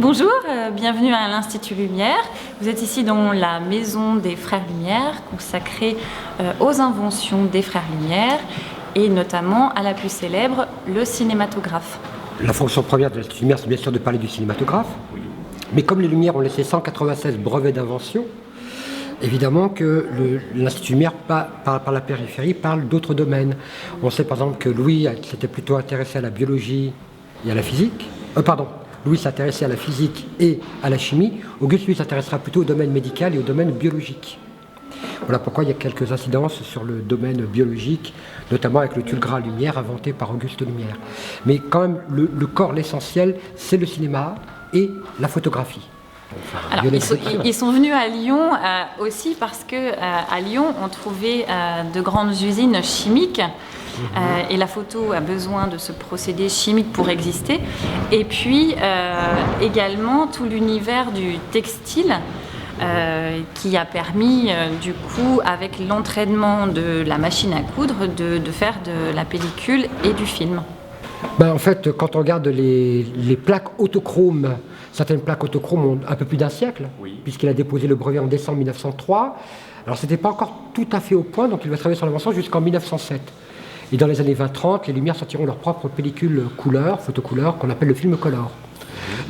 Bonjour, bienvenue à l'Institut Lumière. Vous êtes ici dans la maison des Frères Lumière, consacrée aux inventions des Frères Lumière et notamment à la plus célèbre, le cinématographe. La fonction première de l'Institut Lumière, c'est bien sûr de parler du cinématographe. Mais comme les Lumières ont laissé 196 brevets d'invention, évidemment que l'Institut Lumière, par la périphérie, parle d'autres domaines. On sait par exemple que Louis s'était plutôt intéressé à la biologie et à la physique. Louis s'intéressait à la physique et à la chimie. Auguste, lui, s'intéressera plutôt au domaine médical et au domaine biologique. Voilà pourquoi il y a quelques incidences sur le domaine biologique, notamment avec le tulgras lumière inventé par Auguste Lumière. Mais quand même, le corps, l'essentiel, c'est le cinéma et la photographie. Alors, ils sont venus à Lyon aussi parce qu'à Lyon, on trouvait de grandes usines chimiques. Et la photo a besoin de ce procédé chimique pour exister. Et puis également tout l'univers du textile qui a permis du coup, avec l'entraînement de la machine à coudre, de faire de la pellicule et du film. En fait, quand on regarde les plaques autochromes, certaines plaques autochromes ont un peu plus d'un siècle, puisqu'il a déposé le brevet en décembre 1903. Alors ce n'était pas encore tout à fait au point, donc il va travailler sur l'invention jusqu'en 1907. Et dans les années 20-30, les Lumières sortiront leur propre pellicule couleur, photocouleur, qu'on appelle le film color.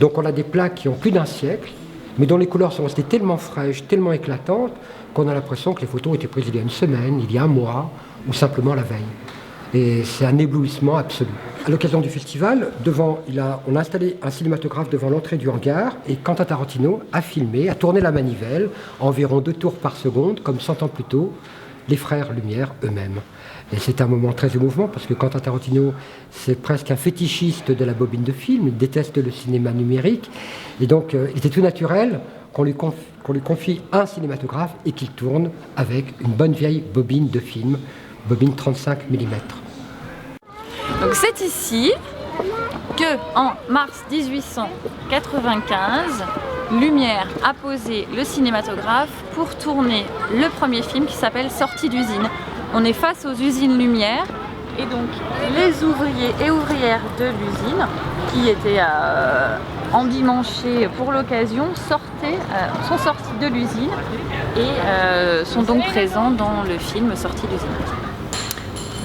Donc on a des plaques qui ont plus d'un siècle, mais dont les couleurs sont restées tellement fraîches, tellement éclatantes, qu'on a l'impression que les photos ont été prises il y a une semaine, il y a un mois, ou simplement la veille. Et c'est un éblouissement absolu. À l'occasion du festival, on a installé un cinématographe devant l'entrée du hangar, et Quentin Tarantino a filmé, a tourné la manivelle, environ 2 tours par seconde, comme 100 ans plus tôt, les Frères Lumière eux-mêmes. Et c'est un moment très émouvant parce que Quentin Tarantino, c'est presque un fétichiste de la bobine de film, il déteste le cinéma numérique. Et donc, il était tout naturel qu'on lui confie un cinématographe et qu'il tourne avec une bonne vieille bobine de film, bobine 35 mm. Donc c'est ici que, en mars 1895, Lumière a posé le cinématographe pour tourner le premier film qui s'appelle Sortie d'usine. On est face aux usines Lumière et donc les ouvriers et ouvrières de l'usine qui étaient endimanchés pour l'occasion sont sortis de l'usine et sont donc présents dans le film Sortie d'usine.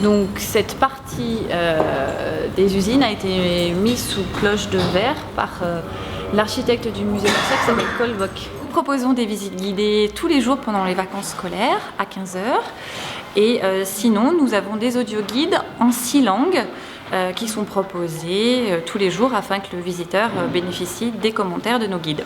Donc cette partie des usines a été mise sous cloche de verre par l'architecte du musée d'Orsay qui s'appelle Kolbock. Nous proposons des visites guidées tous les jours pendant les vacances scolaires à 15h. Et sinon, nous avons des audioguides en 6 langues qui sont proposés tous les jours afin que le visiteur bénéficie des commentaires de nos guides.